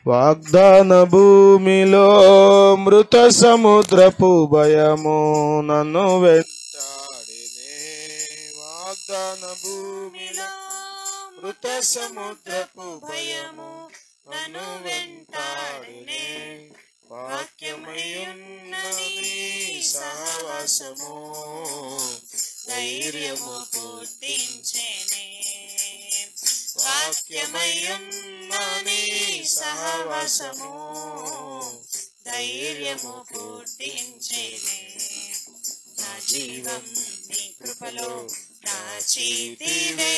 వాగ్దాన భూమిలో మృత సముద్రపు భయము నన్ను వెంటాడినే. వాగ్దాన భూమిలో మృత సముద్రపు భయము నన్ను వెంటాడినే. వాక్యమయున్నది సహవాసము ధైర్యము పుట్టించెనే. వాక్యమయున్నది సహవాసము ధైర్యము పుట్టించెనే. నా జీవం నీ కృపలో దాచితివే.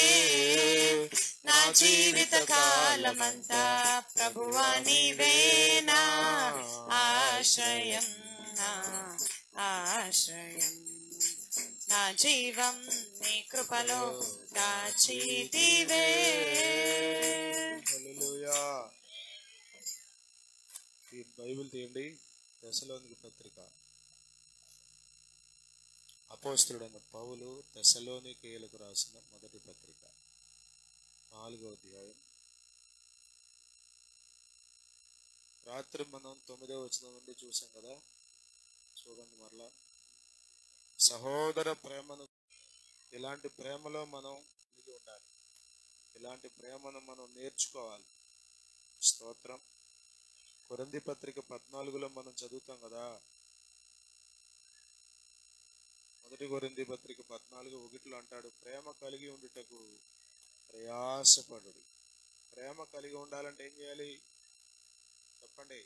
నా జీవిత కాలమంతా ప్రభువా నీవే నా ఆశ్రయం, నా ఆశ్రయం. నా జీవం నీ కృపలో దాచితివే. హల్లెలూయా. ఈ బైబిల్ తీయండి. తెస్సలోనికీ పత్రిక. అపోస్తలుడైన పౌలు తెస్సలోనికీయులకు రాసిన మొదటి పత్రిక 4వ అధ్యాయం. రాత్రి మనం 9వ వచనం నుండి చూసాం కదా. చూడండి మరలా. సహోదర ప్రేమను, ఇలాంటి ప్రేమలో మనం కలిగి ఉండాలి. ఇలాంటి ప్రేమను మనం నేర్చుకోవాలి. స్తోత్రం. కొరింథీ పత్రిక 14లో మనం చదువుతాం కదా. మొదటి కొరింథీ పత్రిక 14:1 అంటాడు, ప్రేమ కలిగి ఉండుటకు ప్రయాసపడుడి. ప్రేమ కలిగి ఉండాలంటే ఏం చేయాలి చెప్పండి?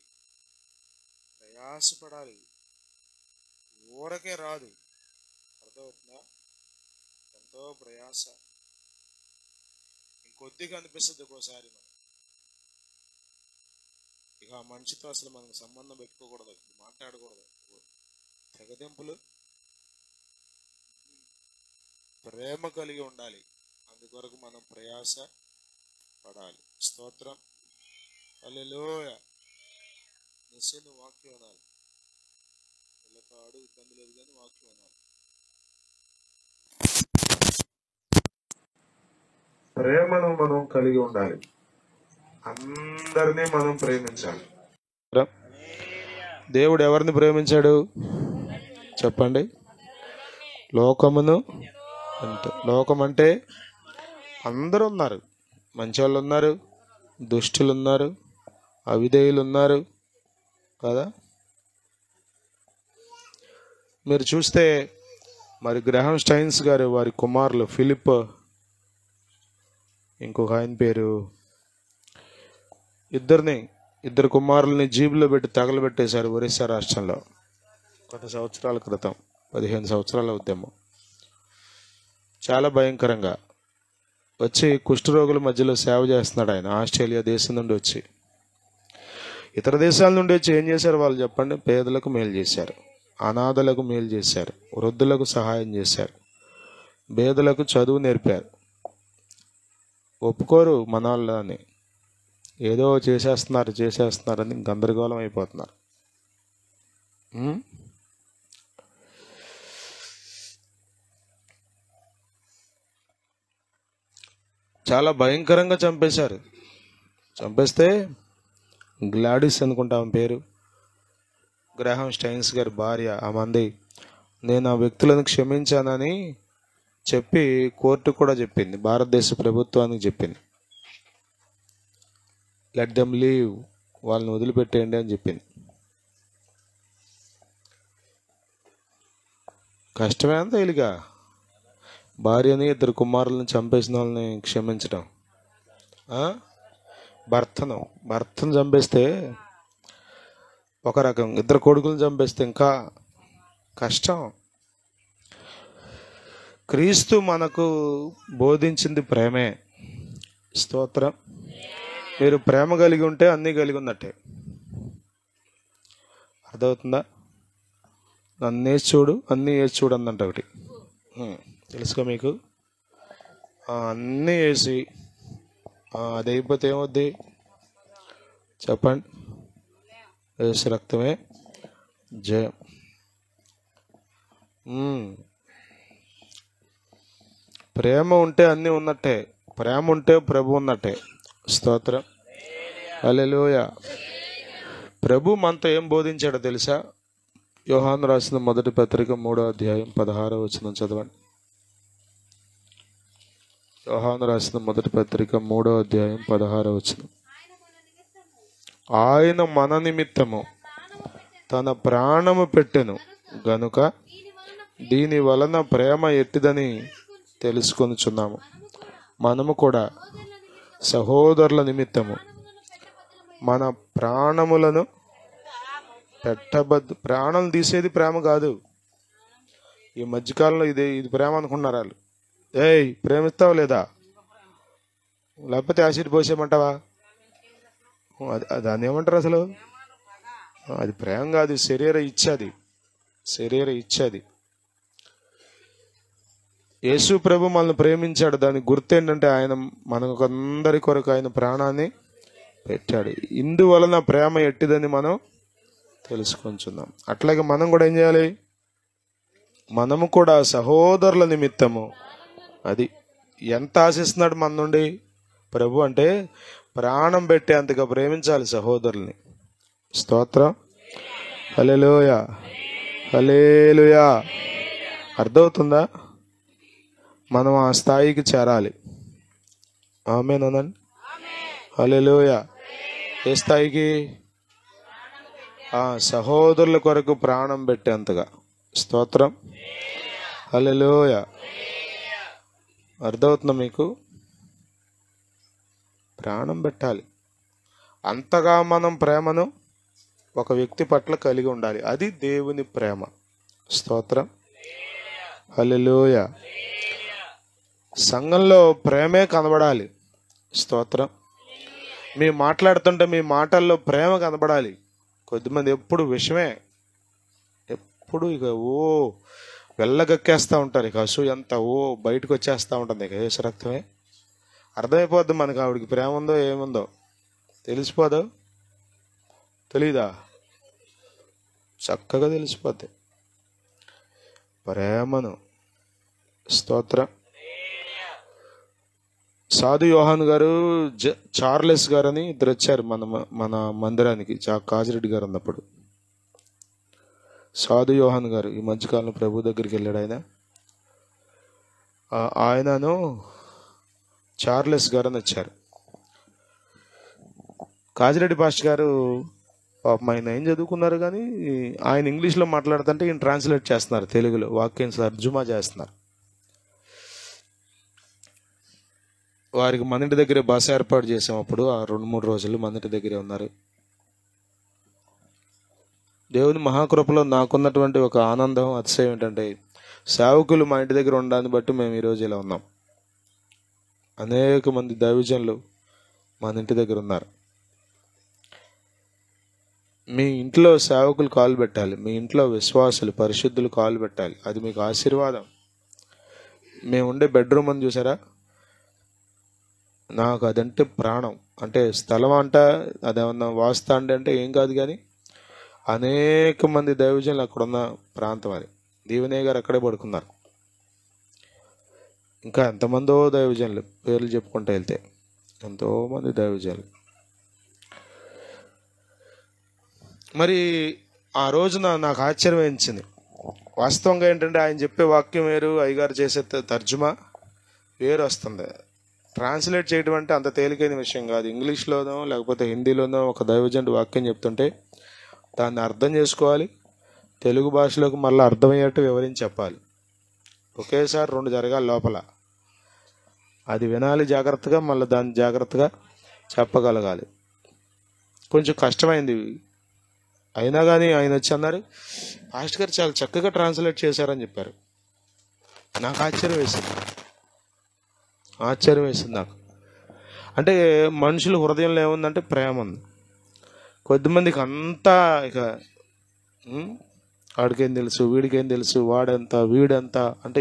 ప్రయాసపడాలి. ఊరకే రాదు. అర్థమవుతుందా? ఎంతో ప్రయాస. ఇంకొద్దిగా అనిపిస్తుంది ఒక్కోసారి. మనం ఇక ఆ మనిషితో అసలు మనకు సంబంధం పెట్టుకోకూడదు, మాట్లాడకూడదు. తెగదెంపులు. ప్రేమ కలిగి ఉండాలి. అందుకొరకు మనం ప్రయాస పడాలి. స్తోత్రం. హల్లెలూయా. నిశ్చయ వాక్యం అనాలి. పిల్లకాడు ఇబ్బంది లేదు కానీ వాక్యం అనాలి. ప్రేమను మనం కలిగి ఉండాలి. అందరినీ మనం ప్రేమించాలి. దేవుడు ఎవరిని ప్రేమించాడు చెప్పండి? లోకమును. లోకం అంటే అందరూ ఉన్నారు. మంచోళ్ళు ఉన్నారు, దుష్టులు ఉన్నారు, అవిధేయులు ఉన్నారు కదా. మీరు చూస్తే మరి గ్రహాం స్టైన్స్ గారు వారి కుమారులు ఫిలిప్, ఇంకొక ఆయన పేరు, ఇద్దరు కుమారుల్ని జీబులో పెట్టి తగలబెట్టేశారు ఒరిస్సా రాష్ట్రంలో కొన్ని సంవత్సరాల క్రితం. 15 సంవత్సరాల ఉద్యమం. చాలా భయంకరంగా వచ్చి కుష్ఠరోగుల మధ్యలో సేవ చేస్తున్నాడు ఆయన. ఆస్ట్రేలియా దేశం నుండి వచ్చి, ఇతర దేశాల నుండి వచ్చి ఏం చేశారు వాళ్ళు చెప్పండి? పేదలకు మేలు చేశారు, అనాథలకు మేలు చేశారు, వృద్ధులకు సహాయం చేశారు, పేదలకు చదువు నేర్పారు. ఒప్పుకోరు మన వాళ్ళని. ఏదో చేసేస్తున్నారని గందరగోళం అయిపోతున్నారు. చాలా భయంకరంగా చంపేశారు. చంపేస్తే గ్లాడిస్ అనుకుంటా ఆమె పేరు, గ్రాహం స్టైన్స్ గారి భార్య. ఆ మంది నేను ఆ వ్యక్తులను క్షమించానని చెప్పి కోర్టు కూడా చెప్పింది, భారతదేశ ప్రభుత్వానికి చెప్పింది. లెట్ దెమ్ లీవ్, వాళ్ళని వదిలిపెట్టేయండి అని చెప్పింది. కష్టమే అంత ఇలాగా భార్యని, 2 కుమారులను చంపేసిన వాళ్ళని క్షమించడం. భర్తను చంపేస్తే ఒక రకం, 2 కొడుకులను చంపేస్తే ఇంకా కష్టం. క్రీస్తు మనకు బోధించింది ప్రేమే. స్తోత్రం. మీరు ప్రేమ కలిగి ఉంటే అన్నీ కలిగి ఉన్నట్టే. అర్థమవుతుందా? అన్నీ వేసి చూడు అందంట ఒకటి. తెలుసుగా మీకు? అన్నీ వేసి అది అయిపోతే ఏమవుద్ది చెప్పండి? యేసు రక్తమే జయం. ప్రేమ ఉంటే అన్నీ ఉన్నట్టే. ప్రేమ ఉంటే ప్రభు ఉన్నట్టే. స్తోత్రం. హల్లెలూయా. ప్రభు మనతో ఏం బోధించాడో తెలుసా? యోహాను రాసిన మొదటి పత్రిక 3వ అధ్యాయం 16వ వచనం చదవండి. యోహాను రాసిన మొదటి పత్రిక 3వ అధ్యాయం 16వ వచనం. ఆయన మన నిమిత్తము తన ప్రాణము పెట్టెను గనుక దీని వలన ప్రేమ ఎట్టిదని తెలుసుకొనుచున్నాము. మనము కూడా సహోదరుల నిమిత్తము మన ప్రాణములను ప్రాణం తీసేది ప్రేమ కాదు. ఈ మధ్యకాలంలో ఇది ప్రేమ అనుకున్నారు వాళ్ళు. ప్రేమిస్తావా లేదా? లేకపోతే యాసిడ్ పోసేయమంటావా? దాన్ని ఏమంటారు అసలు? అది ప్రేమ కాదు, శరీర ఇచ్చేది. యేసు ప్రభు మనల్ని ప్రేమించాడు. దానికి గుర్తు ఏంటంటే ఆయన మనకందరి కొరకు ఆయన ప్రాణాన్ని పెట్టాడు. ఇందువలన ప్రేమ ఎట్టిదని మనం తెలుసుకుంటున్నాం. అట్లాగే మనం కూడా ఏం చేయాలి? మనము కూడా సహోదరుల నిమిత్తము, అది ఎంత ఆశిస్తున్నాడు మన నుండి ప్రభు అంటే ప్రాణం పెట్టే అంతగా ప్రేమించాలి సహోదరుల్ని. స్తోత్రం. హల్లెలూయా, హల్లెలూయా. అర్థమవుతుందా? మనం ఆ స్థాయికి చేరాలి. ఆమేనండి. హల్లెలూయా. ఏ స్థాయికి? సహోదరుల కొరకు ప్రాణం పెట్టేంతగా. స్తోత్రం. హల్లెలూయా. అర్థమవుతుందా మీకు? ప్రాణం పెట్టాలి. అంతగా మనం ప్రేమను ఒక వ్యక్తి పట్ల కలిగి ఉండాలి. అది దేవుని ప్రేమ. స్తోత్రం. హల్లెలూయా. సంఘంలో ప్రేమే కనబడాలి. స్తోత్రం. మేము మాట్లాడుతుంటే మీ మాటల్లో ప్రేమ కనబడాలి. కొద్దిమంది ఎప్పుడు విషమే, ఎప్పుడు ఇక వెళ్ళగక్కేస్తూ ఉంటారు. ఇక అసూయ అంతా బయటకు వచ్చేస్తూ ఉంటుంది. ఇక యేసు రక్తమే. అర్థమైపోద్ది మనకు ఆవిడికి ప్రేమ ఉందో ఏముందో. తెలిసిపోదు? తెలీదా? చక్కగా తెలిసిపోద్ది ప్రేమను. స్తోత్రం. సాధు యోహాన్ గారు, చార్లెస్ గారు అని ఇద్దరు వచ్చారు మన మందిరానికి. కాజిరెడ్డి గారు ఉన్నప్పుడు. సాధు యోహాన్ గారు ఈ మధ్యకాలంలో ప్రభు దగ్గరికి వెళ్ళాడు. ఆయనను చార్లెస్ గారు అని వచ్చారు. కాజిరెడ్డి పాస్టర్ గారు పాపం ఆయన ఏం చదువుకున్నారు కానీ ఆయన ఇంగ్లీష్లో మాట్లాడుతుంటే ఈయన ట్రాన్స్లేట్ చేస్తున్నారు తెలుగులో, వాక్యం తర్జుమా చేస్తున్నారు. వారికి మన ఇంటి దగ్గరే బస ఏర్పాటు చేసాం. అప్పుడు ఆ 2-3 రోజులు మన ఇంటి దగ్గరే ఉన్నారు. దేవుని మహాకృపలో నాకున్నటువంటి ఒక ఆనందం, అతిశయం ఏంటంటే సేవకులు మా ఇంటి దగ్గర ఉండడాన్ని బట్టి మేము ఈరోజు ఇలా ఉన్నాం. అనేక మంది దైవజనులు మన ఇంటి దగ్గర ఉన్నారు. మీ ఇంట్లో సేవకులు కాలు పెట్టాలి. మీ ఇంట్లో విశ్వాసులు, పరిశుద్ధులు కాలు పెట్టాలి. అది మీకు ఆశీర్వాదం. మేము ఉండే బెడ్రూమ్ అని చూసారా? నాకు అదంటే ప్రాణం. అంటే స్థలం అంట అదేమన్నా వాస్తా అంటే ఏం కాదు, కానీ అనేక మంది దైవజనులు అక్కడున్న ప్రాంతం అది. దీవెనే గారు అక్కడే పడుకున్నారు. ఇంకా ఎంతమందో దైవజనులు పేర్లు చెప్పుకుంటూ వెళ్తే ఎంతోమంది దైవజనులు. మరి ఆ రోజున నాకు ఆశ్చర్యం వేయించింది. వాస్తవంగా ఏంటంటే ఆయన చెప్పే వాక్యం వేరు, అయ్యగారు చేసే తర్జుమా వేరు వస్తుంది. ట్రాన్స్లేట్ చేయడం అంటే అంత తేలికైన విషయం కాదు. ఇంగ్లీష్లోనో లేకపోతే హిందీలోనో ఒక దైవజనుడు వాక్యం చెప్తుంటే దాన్ని అర్థం చేసుకోవాలి, తెలుగు భాషలోకి మళ్ళీ అర్థమయ్యేట్టు వివరించి చెప్పాలి. ఒకేసారి 2 జరగాలి లోపల. అది వినాలి జాగ్రత్తగా, మళ్ళీ దాన్ని జాగ్రత్తగా చెప్పగలగాలి. కొంచెం కష్టమైంది. అయినా కానీ ఆయన వచ్చి అన్నారు, పాస్టర్ గారు చాలా చక్కగా ట్రాన్స్లేట్ చేశారని చెప్పారు. నాకు ఆశ్చర్యం వేసింది నాకు. అంటే మనుషుల హృదయంలో ఏముందంటే ప్రేమ ఉంది. కొద్దిమందికి అంతా ఇక వాడికేం తెలుసు, వీడికేం తెలుసు, వాడెంత వీడెంత అంటే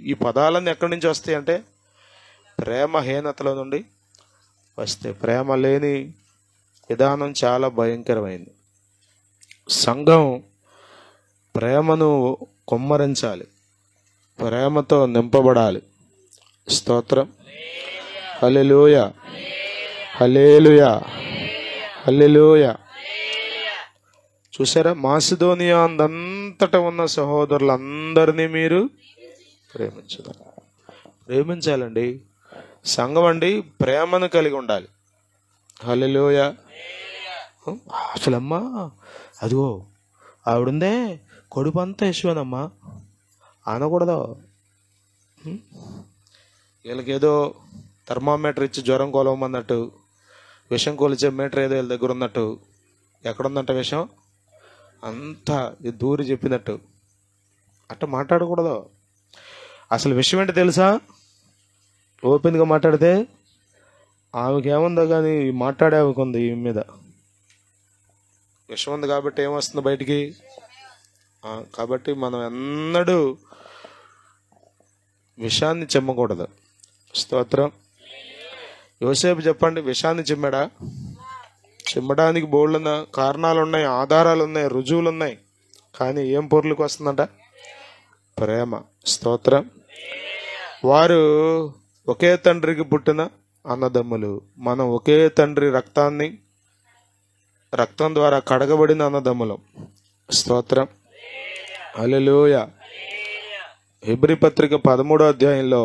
ఈ పదాలన్నీ ఎక్కడి నుంచి వస్తాయి అంటే ప్రేమహీనతలో నుండి వస్తాయి. ప్రేమ లేని విధానం చాలా భయంకరమైంది. సంఘం ప్రేమను కుమ్మరించాలి, ప్రేమతో నింపబడాలి. స్తోత్రం. హల్లెలూయా, హల్లెలూయా. హల్లెలూయా. చూసారా, మాసిదోనియా అంతటా ఉన్న సహోదరులందరినీ మీరు ప్రేమించాలండి. సంఘం అండి ప్రేమను కలిగి ఉండాలి. హల్లెలూయా. అసలమ్మా అదిగో ఆవిడుందే కడుపు అంతా యశ్వనమ్మా అనకూడదు. వీళ్ళకేదో థర్మామీటర్ ఇచ్చి జ్వరం కొలవమన్నట్టు, విషం కొలిచే మీటర్ ఏదో వీళ్ళ దగ్గర ఉన్నట్టు, ఎక్కడుందంట విషం అంతా దూరి చెప్పినట్టు అట్ట మాట్లాడకూడదు. అసలు విషయం ఏంటి తెలుసా? ఓపెన్గా మాట్లాడితే ఆమెకేముందో కానీ మాట్లాడే ఆమెకు ఉంది ఈ మీద విషం ఉంది కాబట్టి ఏమొస్తుంది బయటికి. కాబట్టి మనం ఎన్నడూ విషాన్ని చిమ్మకూడదు. స్తోత్రం. యోసేపు చెప్పండి, విషాన్ని చిమ్మాడా? చిమ్మడానికి బోల్డున్న కారణాలు ఉన్నాయి, ఆధారాలు ఉన్నాయి, రుజువులు ఉన్నాయి. కానీ ఏం పొర్లకు వస్తుందంట? ప్రేమ. స్తోత్రం. వారు ఒకే తండ్రికి పుట్టిన అన్నదమ్ములు. మనం ఒకే తండ్రి రక్తం ద్వారా కడగబడిన అన్నదమ్ములం. స్తోత్రం. హల్లెలూయా. హెబ్రీ పత్రిక 13వ అధ్యాయంలో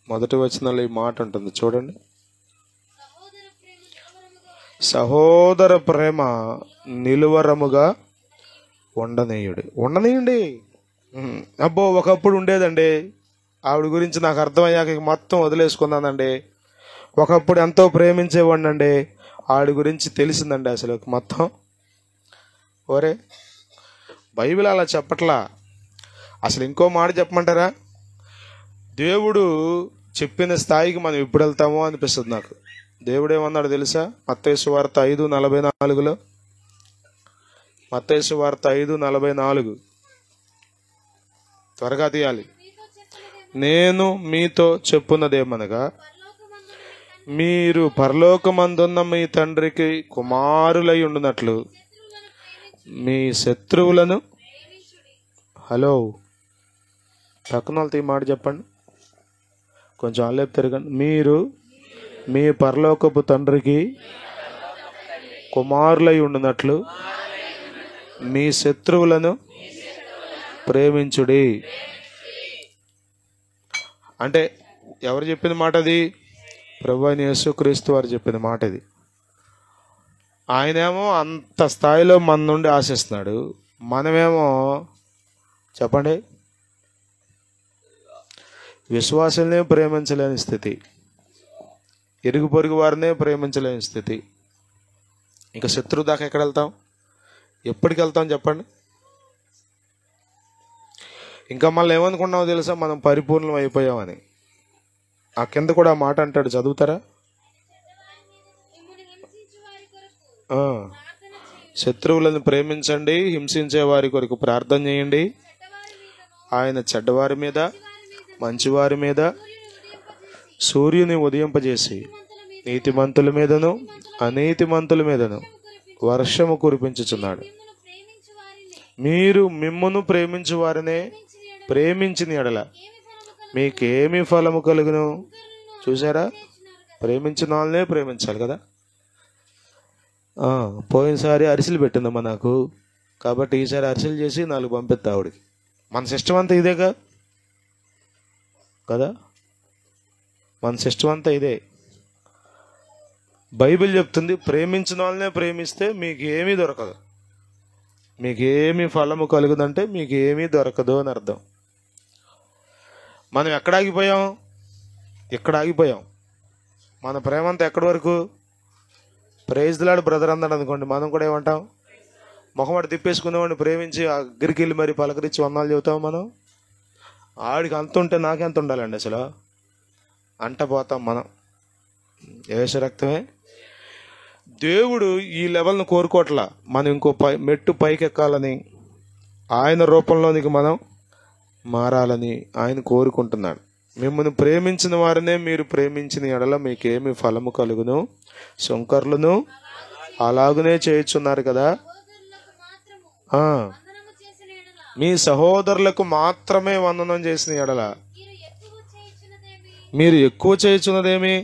1వ వచనంలో ఈ మాట ఉంటుంది చూడండి. సహోదర ప్రేమ నిలువరముగా ఉండనీయండి. అబ్బో ఒకప్పుడు ఉండేదండి, ఆవిడ గురించి నాకు అర్థమయ్యాక మొత్తం వదిలేసుకున్నానండి. ఒకప్పుడు ఎంతో ప్రేమించేవాడినండి, ఆవిడ గురించి తెలిసిందండి అసలు మొత్తం. ఓరే బైబిల్ అలా చెప్పట్లా. అసలు ఇంకో మాట చెప్పమంటారా? దేవుడు చెప్పిన స్థాయికి మనం ఎప్పుడు వెళ్తామో అనిపిస్తుంది నాకు. దేవుడు ఏమన్నాడు తెలుసా? మత్తయి సువార్త 5:44లో, మత్తయి సువార్త 5:44 త్వరగా తీయాలి. నేను మీతో చెప్పున్నదేమనగా, మీరు పరలోకమందున్న మీ తండ్రికి కుమారులై ఉండునట్లు మీ శత్రువులను, హలో పక్కన వాళ్ళతో ఈ మాట చెప్పండి, కొంచెం అల్లేపు తిరగండి. మీరు మీ పరలోకపు తండ్రికి కుమారులై ఉండునట్లు మీ శత్రువులను ప్రేమించుడి. అంటే ఎవరు చెప్పిన మాట అది? ప్రభువైన యేసుక్రీస్తు వారు చెప్పిన మాట ఇది. ఆయనేమో అంత స్థాయిలో మన నుండి ఆశిస్తున్నాడు, మనమేమో చెప్పండి విశ్వాసులనే ప్రేమించలేని స్థితి, ఇరుగు పొరుగు వారినే ప్రేమించలేని స్థితి. ఇంకా శత్రువు దాకా ఎక్కడ వెళ్తాం? ఎప్పటికి వెళ్తాం చెప్పండి? ఇంకా మళ్ళీ ఏమనుకున్నామో తెలుసా? మనం పరిపూర్ణం అయిపోయామని. ఆ కింద కూడా మాట అంటాడు, చదువుతారా? శత్రువులను ప్రేమించండి, హింసించే వారి కొరకు ప్రార్థన చేయండి. ఆయన చెడ్డవారి మీద మంచివారి మీద సూర్యుని ఉదయింపజేసి నీతిమంతుల మీదను అనీతిమంతుల మీదను వర్షము కురిపించుచున్నాడు. మీరు మిమ్మును ప్రేమించు వారినే ప్రేమించిన ఎడల మీకేమి ఫలము కలుగును? చూసారా, ప్రేమించిన వాళ్ళనే ప్రేమించాలి కదా. పోయినసారి అరిసెలు పెట్టిందమ్మా నాకు, కాబట్టి ఈసారి అరిసెలు చేసి 4 పంపిస్తా ఆవిడికి. మన సిస్టమ్ అంతా ఇదేగా కదా, మన సిస్టమ్ అంతా ఇదే. బైబిల్ చెప్తుంది, ప్రేమించిన వాళ్ళనే ప్రేమిస్తే మీకు ఏమీ దొరకదు, మీకేమి ఫలము కలుగుదంటే మీకు ఏమీ దొరకదు అని అర్థం. మనం ఎక్కడ ఆగిపోయాం? ఇక్కడ ఆగిపోయాం. మన ప్రేమ అంతా ఎక్కడి వరకు? ప్రైజ్ ది లార్డ్ బ్రదర్ అన్నాడు అనుకోండి, మనం కూడా ఏమంటాం? మొహమాట తిప్పేసుకునేవాడిని ప్రేమించి అగ్గరికి వెళ్ళి మరి పలకరించి వందనాలు చెబుతాం మనం. ఆడికి అంత ఉంటే నాకెంత ఉండాలండి అసలు అంట పోతాం మనం. యేసు రక్తమే. దేవుడు ఈ లెవెల్ను కోరుకోవట్లా, మనం ఇంకో మెట్టు పైకెక్కాలని, ఆయన రూపంలోనికి మనం మారాలని ఆయన కోరుకుంటున్నాడు. మిమ్మల్ని ప్రేమించిన వారినే మీరు ప్రేమించిన ఎడల మీకేమి ఫలము కలుగును? శంకర్లను అలాగనే చేయుచున్నారు కదా. మీ సహోదరులకు మాత్రమే వందనం చేసిన ఎడల మీరు ఎక్కువ చేయుచున్నదేమి?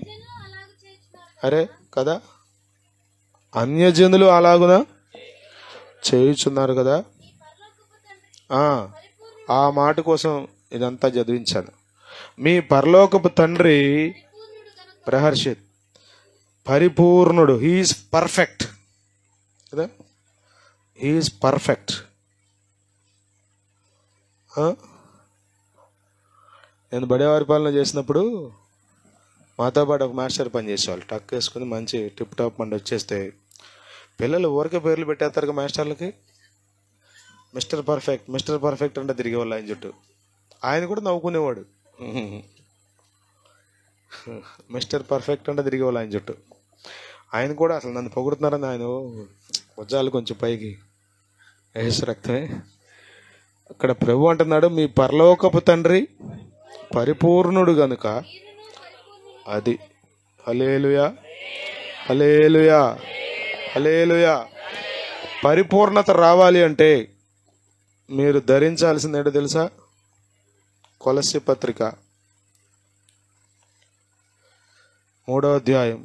అరే కదా, అన్యజనులు అలాగున చేయుచున్నారు కదా. ఆ మాట కోసం ఇదంతా చదివించాను. మీ పరలోకపు తండ్రి ప్రహర్షిత్ పరిపూర్ణుడు, హీఈస్ పర్ఫెక్ట్ కదా, హీఈస్ పర్ఫెక్ట్. నేను బడేవారి పాలన చేసినప్పుడు మాతో పాటు ఒక మాస్టర్ పని చేసేవాళ్ళు. టక్ వేసుకుని మంచి టిప్ టాప్ మండి వచ్చేస్తే పిల్లలు ఊరికే పేర్లు పెట్టేస్తారు మాస్టర్లకి. మిస్టర్ పర్ఫెక్ట్, మిస్టర్ పర్ఫెక్ట్ అంటే తిరిగేవాళ్ళు ఆయన చుట్టూ. ఆయన కూడా నవ్వుకునేవాడు. మిస్టర్ పర్ఫెక్ట్ అంటే తిరిగేవాళ్ళు ఆయన చుట్టూ. ఆయన కూడా అసలు నన్ను పొగుడుతున్నారని ఆయన భుజాలు కొంచెం పైకి వేసి రక్తమే. అక్కడ ప్రభు అంటున్నాడు, మీ పరలోకపు తండ్రి పరిపూర్ణుడు గనుక. అది హల్లెలూయా, హల్లెలూయా, హల్లెలూయా. పరిపూర్ణత రావాలి అంటే మీరు ధరించాల్సింది ఏంటో తెలుసా? కొలస్సీ పత్రిక 3వ అధ్యాయం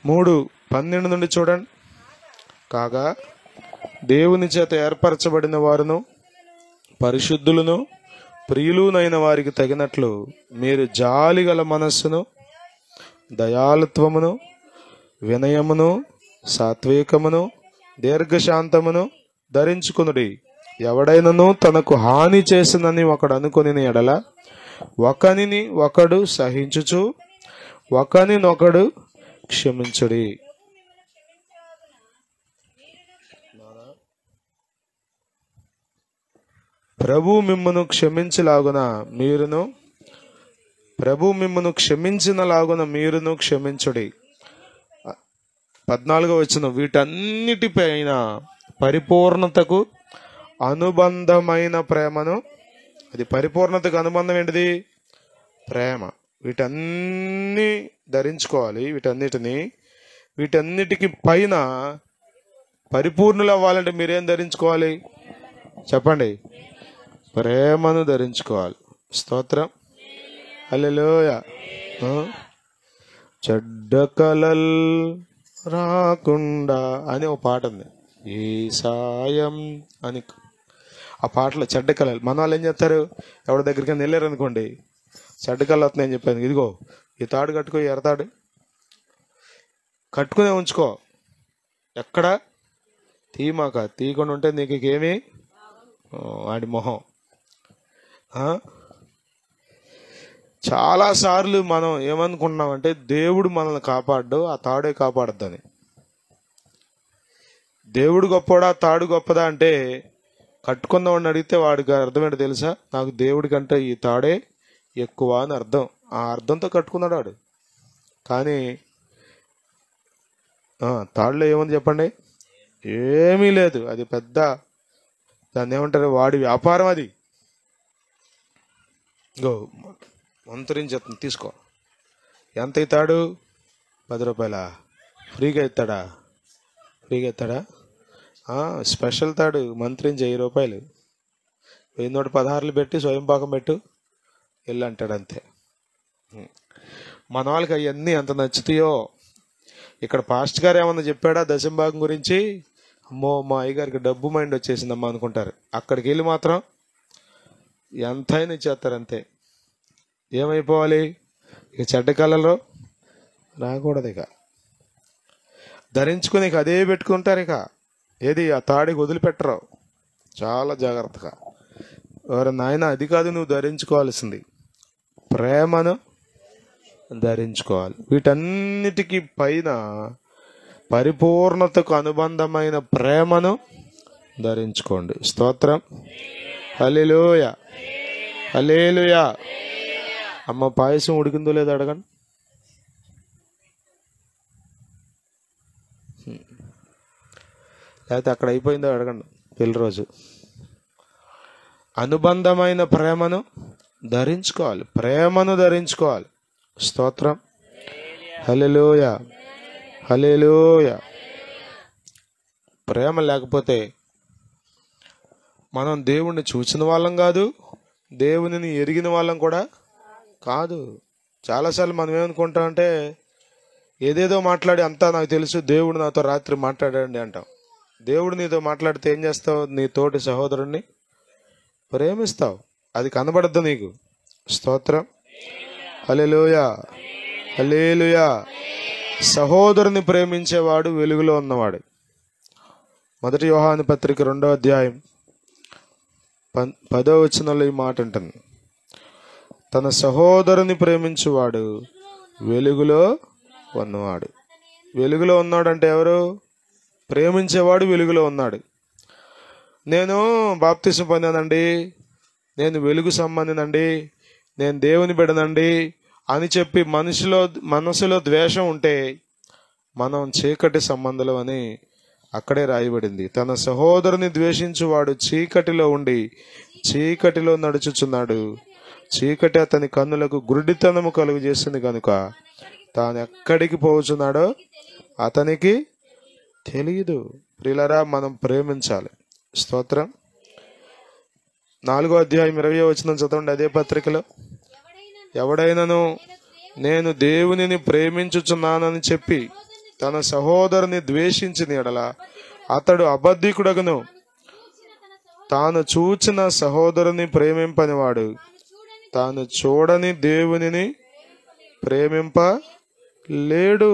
3:12 నుండి చూడండి. కాగా దేవుని చేత ఏర్పరచబడిన వారును పరిశుద్ధులను ప్రియులునైన వారికి తగినట్లు మీరు జాలిగల మనస్సును, దయాళుత్వమును, వినయమును, సాత్వికమును, దీర్ఘశాంతమును ధరించుకొనుడి. ఎవడైనను తనకు హాని చేసినని ఒకడు అనుకొనిన ఎడల ఒకనిని ఒకడు సహించుచు ఒకనినొకడు క్షమించుడి. ప్రభు మిమ్మును క్షమించలాగున మీరును, ప్రభు మిమ్మును క్షమించినలాగున మీరును క్షమించుడి. 14వ వచనం, వీటన్నిటిపైన పరిపూర్ణతకు అనుబంధమైన ప్రేమను. అది పరిపూర్ణతకు అనుబంధం ఏంటిది? ప్రేమ. వీటన్ని ధరించుకోవాలి. వీటన్నిటికి పైన పరిపూర్ణులు అవ్వాలంటే మీరేం ధరించుకోవాలి చెప్పండి? ప్రేమను ధరించుకోవాలి. స్తోత్రం, హల్లెలూయా. చెడ్డ కలల్ రాకుండా అని ఒక పాట ఉంది, ఈ సాయం అని. ఆ పాటలో చెడ్డ కళలు. మన వాళ్ళు ఏం చేస్తారు, ఎవరి దగ్గరికి వెళ్ళారు అనుకోండి, చెడ్డ కళలు వస్తున్నాయని చెప్పాను, ఇదిగో ఈ తాడు కట్టుకో, ఈ ఎర్రతాడు కట్టుకునే ఉంచుకో, ఎక్కడ తీమాక, తీయకుండా ఉంటే నీకు ఏమి వాడి మొహం. చాలాసార్లు మనం ఏమనుకుంటున్నామంటే దేవుడు మనల్ని కాపాడు, ఆ తాడే కాపాడద్దని. దేవుడు గొప్పడా తాడు గొప్పదా అంటే కట్టుకుందామని అడిగితే వాడికి అర్థం ఏంటో తెలుసా? నాకు దేవుడి కంటే ఈ తాడే ఎక్కువ అని అర్థం. ఆ అర్థంతో కట్టుకున్నాడు వాడు. కానీ తాడులో ఏముంది చెప్పండి? ఏమీ లేదు. అది పెద్ద, దాన్ని ఏమంటారు, వాడి వ్యాపారం అది. గో మంత్రించేస్తుంది, తీసుకో. ఎంత ఇస్తాడు? 10 రూపాయలా? ఫ్రీగా ఇస్తాడా? స్పెషల్ తాడు మంత్రించి 1000 రూపాయలు, 1116 పెట్టి స్వయం పాకం పెట్టు వెళ్ళి అంటాడు, అంతే. మన వాళ్ళకి అవన్నీ ఎంత నచ్చుతాయో. ఇక్కడ పాస్ట్ గారు ఏమన్నా చెప్పాడా దశంభాగం గురించి? అమ్మో మా అయ్యగారికి డబ్బు మైండ్ వచ్చేసిందమ్మా అనుకుంటారు. అక్కడికి వెళ్ళి మాత్రం ఎంతైనా ఇచ్చేస్తారు, అంతే. ఏమైపోవాలి? ఇక చెడ్డ కళలో రాకూడదు. ఇక ధరించుకుని ఇక అదే పెట్టుకుంటారు. ఇక ఏది ఆ తాడికి వదిలిపెట్టరు. చాలా జాగ్రత్తగా. ఎవరు నాయన, అది కాదు నువ్వు ధరించుకోవాల్సింది, ప్రేమను ధరించుకోవాలి. వీటన్నిటికీ పైన పరిపూర్ణతకు అనుబంధమైన ప్రేమను ధరించుకోండి. స్తోత్రం, హల్లెలూయా, హల్లెలూయా. అమ్మ పాయసం ఉడికిందో లేదో అడగండి. లేకపోతే అక్కడ అయిపోయిందో అడగండి. పెళ్లి రోజు అనుబంధమైన ప్రేమను ధరించుకోవాలి. ప్రేమను ధరించుకోవాలి. స్తోత్రం. హల్లెలూయా, హల్లెలూయా. ప్రేమ లేకపోతే మనం దేవుణ్ణి చూసిన వాళ్ళం కాదు, దేవునిని ఎరిగిన వాళ్ళం కూడా కాదు. చాలాసార్లు మనం ఏమనుకుంటామంటే ఏదేదో మాట్లాడి అంతా నాకు తెలుసు, దేవుడు నాతో రాత్రి మాట్లాడండి అంటాం. దేవుడు నీతో మాట్లాడితే ఏం చేస్తావు? నీ తోటి సహోదరుణ్ణి ప్రేమిస్తావు. అది కనబడద్దు నీకు. స్తోత్రం. హల్లెలూయా, హల్లెలూయా. సహోదరుని ప్రేమించేవాడు వెలుగులో ఉన్నవాడు. 1 యోహాను పత్రిక 2వ అధ్యాయం 10వ వచనంలో ఈ మాట ఉంటుంది. తన సహోదరుని ప్రేమించువాడు వెలుగులో ఉన్నవాడు. వెలుగులో ఉన్నాడు అంటే ఎవరు? ప్రేమించేవాడు వెలుగులో ఉన్నాడు. నేను బాప్తిసం పొందానండి, నేను వెలుగు సంబంధినండి, నేను దేవుని బిడ్డనండి అని చెప్పి మనసులో ద్వేషం ఉంటే మనం చీకటి సంబంధులు అని అక్కడే రాయబడింది. తన సహోదరుని ద్వేషించువాడు చీకటిలో ఉండి చీకటిలో నడుచుచున్నాడు. చీకటి అతని కన్నులకు గురుడితనము కలుగు చేసింది కనుక తాను ఎక్కడికి పోచున్నాడో అతనికి తెలియదు. ప్రియులారా, మనం ప్రేమించాలి. స్తోత్రం. 4వ అధ్యాయం 20వ వచనం చదవండి అదే పత్రికలో. ఎవడైనను నేను దేవునిని ప్రేమించుచున్నానని చెప్పి తన సహోదరుని ద్వేషించిన ఎడల అతడు అబద్ధికుడగును. తాను చూచిన సహోదరుని ప్రేమింపనివాడు తాను చూడని దేవునిని ప్రేమింప లేడు.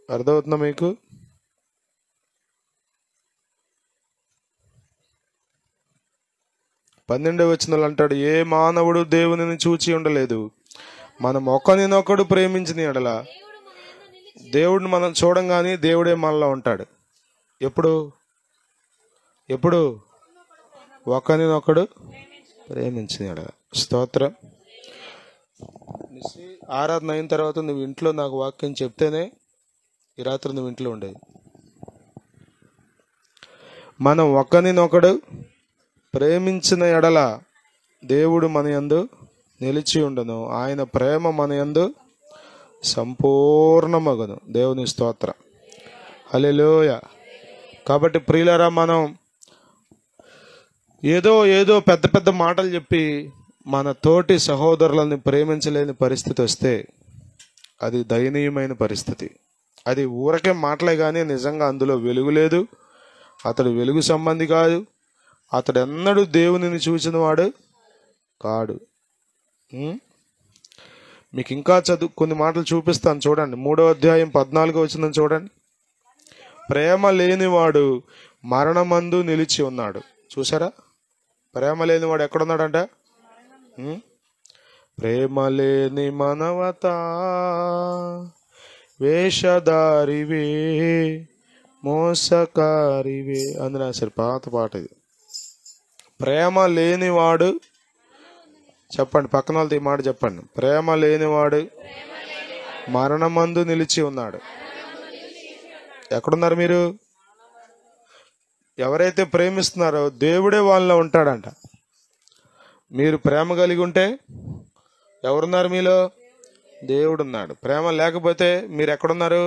అర్థమవుతుందా మీకు? పన్నెండవ వచనంలో అంటాడు, ఏ మానవుడు దేవునిని చూచి ఉండలేదు. మనం ఒకరినొకడు ప్రేమించిన ఎడల దేవుడిని మనం చూడంగానే దేవుడే మనలో ఉంటాడు. ఎప్పుడు ఒకరినొకడు ప్రేమించిన ఎడల. స్తోత్రం. ఆరాధన అయిన తర్వాత నువ్వు ఇంట్లో నాకు వాక్యం చెప్తేనే ఈ రాత్రి నువ్వు ఇంట్లో ఉండేది. మనం ఒకరినొకడు ప్రేమించిన ఎడల దేవుడు మన యందు నిలిచి ఉండను, ఆయన ప్రేమ మన యందు సంపూర్ణమగును. దేవుని స్తోత్రం. హల్లెలూయా. కాబట్టి ప్రియులారా, మనం ఏదో పెద్ద పెద్ద మాటలు చెప్పి మన తోటి సహోదరులని ప్రేమించలేని పరిస్థితి వస్తే అది దయనీయమైన పరిస్థితి. అది ఊరకే మాటలే కానీ నిజంగా అందులో వెలుగు లేదు. అతడు వెలుగు సంబంధి కాదు. అతడు ఎన్నడూ దేవునిని చూసిన వాడు కాడు. మీకు ఇంకా కొన్ని మాటలు చూపిస్తాను చూడండి. 3వ అధ్యాయం 14వ వచనం చూడండి. ప్రేమ లేనివాడు మరణమందు నిలిచి ఉన్నాడు. చూసారా? ప్రేమ లేనివాడు ఎక్కడున్నాడంట? ప్రేమ లేని మనవత వేషధారివే మోసకారివే అని రాశారు. పాత పాట ఇది. ప్రేమ లేనివాడు, చెప్పండి పక్కన వాళ్ళతో ఈ మాట చెప్పండి. ప్రేమ లేనివాడు మరణమందు నిలిచి ఉన్నాడు. ఎక్కడున్నారు మీరు? ఎవరైతే ప్రేమిస్తున్నారో దేవుడే వాళ్ళలో ఉంటాడంట. మీరు ప్రేమ కలిగి ఉంటే ఎవరున్నారు మీలో? దేవుడున్నాడు. ప్రేమ లేకపోతే మీరు ఎక్కడున్నారు?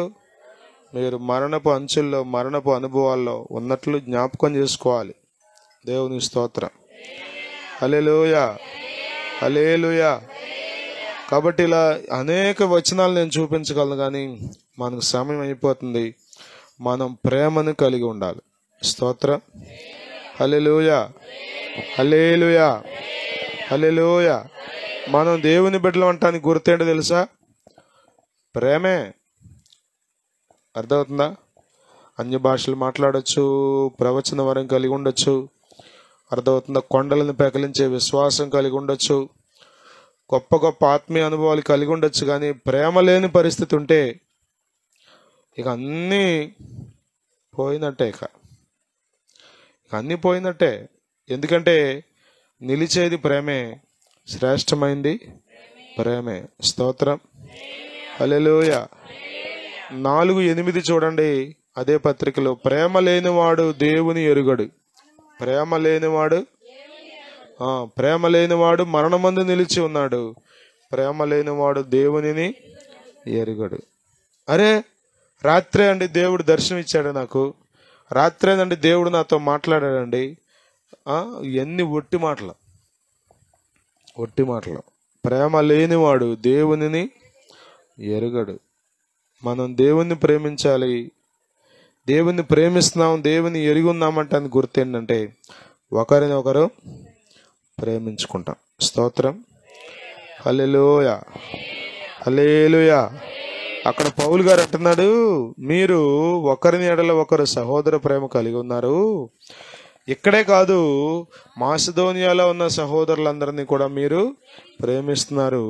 మీరు మరణపు అంచుల్లో, మరణపు అనుభవాల్లో ఉన్నట్లు జ్ఞాపకం చేసుకోవాలి. దేవుని స్తోత్రం. హల్లెలూయా, హల్లెలూయా. కాబట్టి ఇలా అనేక వచనాలు నేను చూపించగలను, కానీ మనకు సమయం అయిపోతుంది. మనం ప్రేమను కలిగి ఉండాలి. స్తోత్రం. హల్లెలూయా, హల్లెలూయా, హల్లెలూయా. మనం దేవుని బిడ్డలు అంటానికి గుర్తేంటో తెలుసా? ప్రేమే. అర్థమవుతుందా? అన్య భాషలు మాట్లాడచ్చు, ప్రవచన వరం కలిగి ఉండొచ్చు. అర్థమవుతుందా? కొండలను పెకలించే విశ్వాసం కలిగి ఉండొచ్చు, గొప్ప గొప్ప ఆత్మీయ అనుభవాలు కలిగి ఉండొచ్చు. కానీ ప్రేమ లేని పరిస్థితి ఉంటే ఇక అన్నీ పోయినట్టే. ఇక అన్నీ పోయినట్టే. ఎందుకంటే నిలిచేది ప్రేమే, శ్రేష్టమైంది ప్రేమే. స్తోత్రం. హల్లెలూయా. 4:8 చూడండి అదే పత్రికలో. ప్రేమ లేనివాడు దేవుని ఎరుగడు. ప్రేమ లేనివాడు మరణమందు నిలిచి ఉన్నాడు. ప్రేమ లేనివాడు దేవునిని ఎరుగడు. అరే రాత్రే అండి దేవుడు దర్శనం ఇచ్చాడు నాకు, రాత్రేనండి దేవుడు నాతో మాట్లాడాడండి. ఇవన్నీ ఒట్టి మాటలు, ఒట్టి మాటలు. ప్రేమ లేనివాడు దేవునిని ఎరుగడు. మనం దేవుణ్ణి ప్రేమించాలి. దేవుణ్ణి ప్రేమిస్తున్నాం, దేవుని ఎరిగి ఉన్నామంటే అని గుర్తు ఏంటంటే ఒకరిని ఒకరు ప్రేమించుకుంటాం. స్తోత్రం. హల్లెలూయా, హల్లెలూయా. అక్కడ పౌలు గారు అంటున్నాడు, మీరు ఒకరిని ఎడల ఒకరు సహోదర ప్రేమ కలిగి ఉన్నారు. ఇక్కడే కాదు, మాసిదోనియాలో ఉన్న సహోదరులందరినీ కూడా మీరు ప్రేమిస్తున్నారు.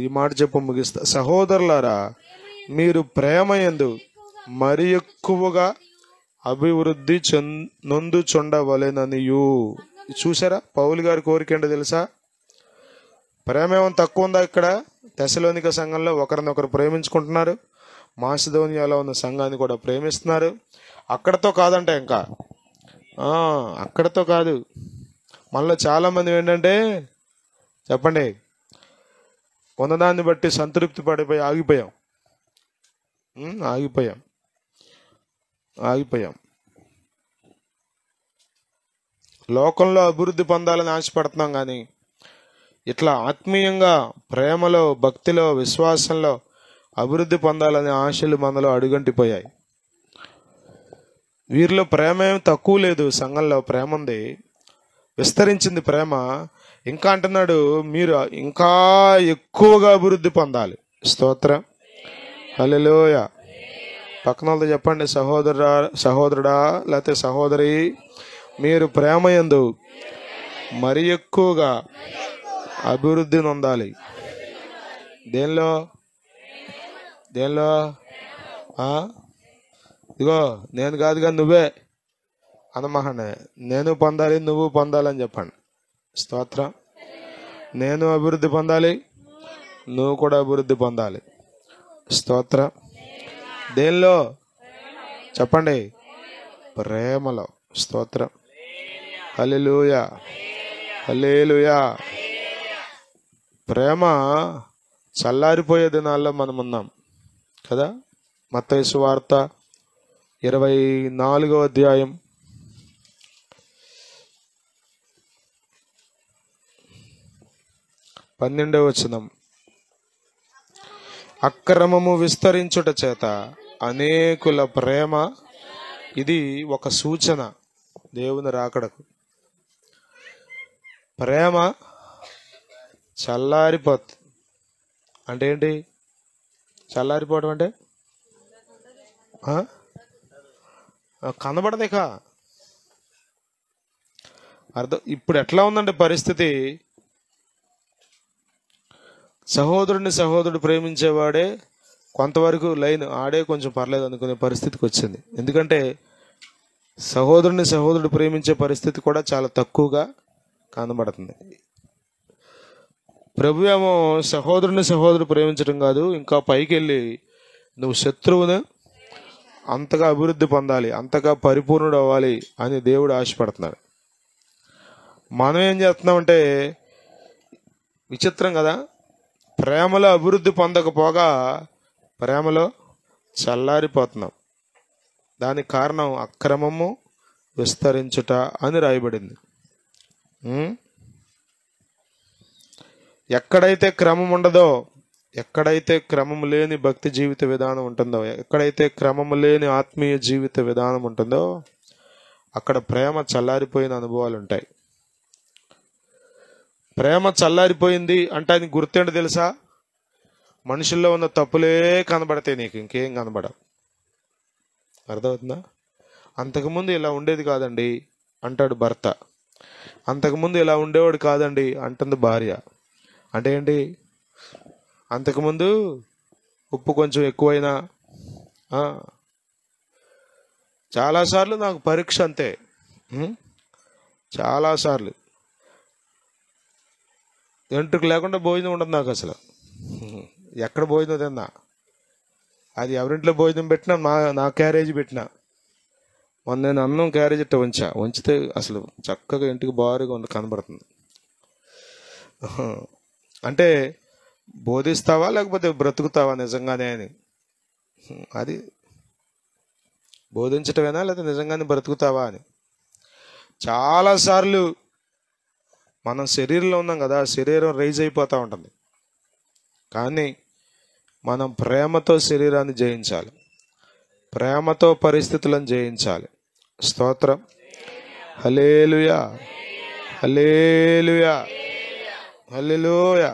ఈ మాట చెప్పు ముగిస్తా. సహోదరులారా, మీరు ప్రేమ యందు మరి ఎక్కువగా అభివృద్ధి నొందుచుండవలెననియు. చూసారా పౌలు గారి కోరిక ఏంటో తెలుసా? ప్రేమ ఏమైనా తక్కువ ఉందా? ఇక్కడ తెస్సలోనిక సంఘంలో ఒకరినొకరు ప్రేమించుకుంటున్నారు, మాసిదోనియాలో ఉన్న సంఘాన్ని కూడా ప్రేమిస్తున్నారు. అక్కడతో కాదంట, ఇంకా అక్కడతో కాదు. మనలో చాలా మంది ఏంటంటే చెప్పండి, ఉన్నదాన్ని బట్టి సంతృప్తి పడిపోయి ఆగిపోయాం. లోకంలో అభివృద్ధి పొందాలని ఆశపడుతున్నాం, కానీ ఇట్లా ఆత్మీయంగా ప్రేమలో, భక్తిలో, విశ్వాసంలో అభివృద్ధి పొందాలనే ఆశలు మనలో అడుగంటిపోయాయి. వీరిలో ప్రేమ ఏం తక్కువ లేదు, సంఘంలో ప్రేమ ఉంది, విస్తరించింది ప్రేమ. ఇంకా అంటున్నాడు, మీరు ఇంకా ఎక్కువగా అభివృద్ధి పొందాలి. స్తోత్రం. హల్లెలూయా. పక్కన వాళ్ళతో చెప్పండి, సహోదరుడా లేకపోతే సహోదరి, మీరు ప్రేమ యందు మరి ఎక్కువగా అభివృద్ధి నొందాలి. దేనిలో? ఇదిగో నేను కాదు కానీ నువ్వే అనమహనే, నేను పొందాలి, నువ్వు పొందాలని చెప్పండి. స్తోత్రం. నేను అభివృద్ధి పొందాలి, నువ్వు కూడా అభివృద్ధి పొందాలి. స్తోత్రం. దేనిలో చెప్పండి? ప్రేమలో. స్తోత్రం. హల్లెలూయా, హల్లెలూయా. ప్రేమ చల్లారిపోయే దినాల్లో మనం ఉన్నాం కదా. మత్తయి సువార్త 24వ అధ్యాయం 12వ వచనం. అక్రమము విస్తరించుట చేత అనేకుల ప్రేమ, ఇది ఒక సూచన దేవుని రాకడకు. ప్రేమ చల్లారిపోతుంది. అంటే ఏంటి చల్లారిపోవడం? అంటే కనబడదేక అర్థం. ఇప్పుడు ఎట్లా ఉందంటే పరిస్థితి, సహోదరుడు ప్రేమించేవాడే కొంతవరకు లైన్ ఆడే కొంచెం పర్లేదు అనుకునే పరిస్థితికి వచ్చింది. ఎందుకంటే సహోదరుడు ప్రేమించే పరిస్థితి కూడా చాలా తక్కువగా కనబడుతుంది. ప్రభు ఏమో సహోదరుడు ప్రేమించడం కాదు, ఇంకా పైకి వెళ్ళి నువ్వు శత్రువును అంతగా అభివృద్ధి పొందాలి, అంతగా పరిపూర్ణుడు అవ్వాలి అని దేవుడు ఆశపడుతున్నాడు. మనం ఏం చేస్తున్నామంటే విచిత్రం కదా, ప్రేమలో అభివృద్ధి పొందకపోగా ప్రేమలో చల్లారిపోతున్నాం. దానికి కారణం అక్రమము విస్తరించుట అని రాయబడింది. ఎక్కడైతే క్రమం ఉండదో, ఎక్కడైతే క్రమము లేని భక్తి జీవిత విధానం ఉంటుందో, ఎక్కడైతే క్రమము లేని ఆత్మీయ జీవిత విధానం ఉంటుందో, అక్కడ ప్రేమ చల్లారిపోయిన అనుభవాలు ఉంటాయి. ప్రేమ చల్లారిపోయింది అంటే అది గుర్తేంటి తెలుసా? మనుషుల్లో ఉన్న తప్పులే కనబడతాయి, నీకు ఇంకేం కనబడవు. అర్థమవుతుందా? అంతకుముందు ఇలా ఉండేది కాదండి అంటాడు భర్త, అంతకుముందు ఇలా ఉండేవాడు కాదండి అంటుంది భార్య. అంటే ఏంటి? అంతకుముందు ఉప్పు కొంచెం ఎక్కువైనా, చాలాసార్లు నాకు పరీక్ష అంతే, చాలాసార్లు ఎంట్రుకు లేకుండా భోజనం ఉండదు నాకు అసలు. ఎక్కడ భోజనం తిన్నా, అది ఎవరింట్లో భోజనం పెట్టినా నా క్యారేజీ పెట్టినా. మొన్న నేను అన్నం క్యారేజ్ ఇట్ట ఉంచితే అసలు చక్కగా ఇంటికి బారుగా కనబడుతుంది. అంటే బోధిస్తావా లేకపోతే బ్రతుకుతావా నిజంగానే అని. అది బోధించటమేనా లేదా నిజంగానే బ్రతుకుతావా అని. చాలాసార్లు మనం శరీరంలో ఉన్నాం కదా, శరీరం రైజ్ అయిపోతూ ఉంటుంది. కానీ మనం ప్రేమతో శరీరాన్ని జయించాలి, ప్రేమతో పరిస్థితులను జయించాలి. స్తోత్రం. హల్లెలూయా, హల్లెలూయా, హల్లెలూయా.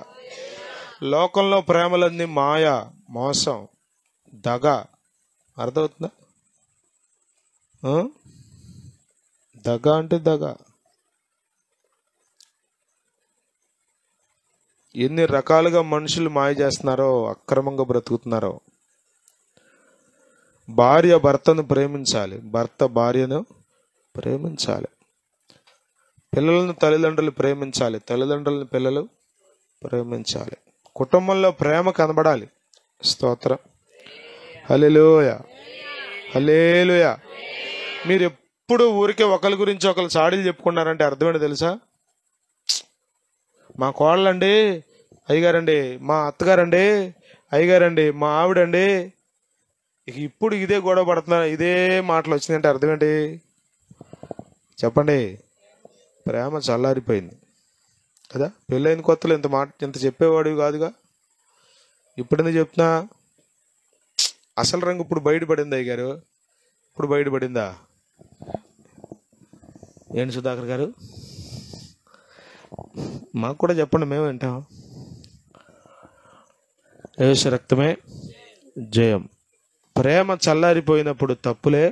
లోకంలో ప్రేమలన్నీ మాయ, మోసం, దగ. అర్థమవుతుందా? దగ అంటే దగ. ఎన్ని రకాలుగా మనుషులు మాయ చేస్తున్నారో, అక్రమంగా బ్రతుకుతున్నారో. భార్య భర్తను ప్రేమించాలి, భర్త భార్యను ప్రేమించాలి. పిల్లలను తల్లిదండ్రులు ప్రేమించాలి, తల్లిదండ్రులను పిల్లలు ప్రేమించాలి. కుటుంబంలో ప్రేమ కనబడాలి. స్తోత్రం. హల్లెలూయా, హల్లెలూయా. మీరు ఎప్పుడు ఊరికే ఒకరి గురించి ఒకరు చాడీలు చెప్పుకున్నారంటే అర్థమేంటో తెలుసా? మా కోడలండి అయ్యగారండి, మా అత్తగారండి అయ్యగారండి, మా ఆవిడండి. ఇప్పుడు ఇదే గొడవ పడుతున్నారు, ఇదే మాటలు వచ్చినాయంటే అర్థం ఏంటి చెప్పండి? ప్రేమ చల్లారిపోయింది కదా. పెళ్ళైన కొత్తలో ఇంత చెప్పేవాడు కాదుగా. ఇప్పుడు ఎందుకు చెప్తున్నా? అసలు రంగు ఇప్పుడు బయటపడింది అయ్యగారు, ఇప్పుడు బయటపడిందా? ఏంటి సుధాకర్ గారు, మాకు కూడా చెప్పండి, మేము వింటాం. యేసు రక్తమే జయం. ప్రేమ చల్లారిపోయినప్పుడు తప్పులే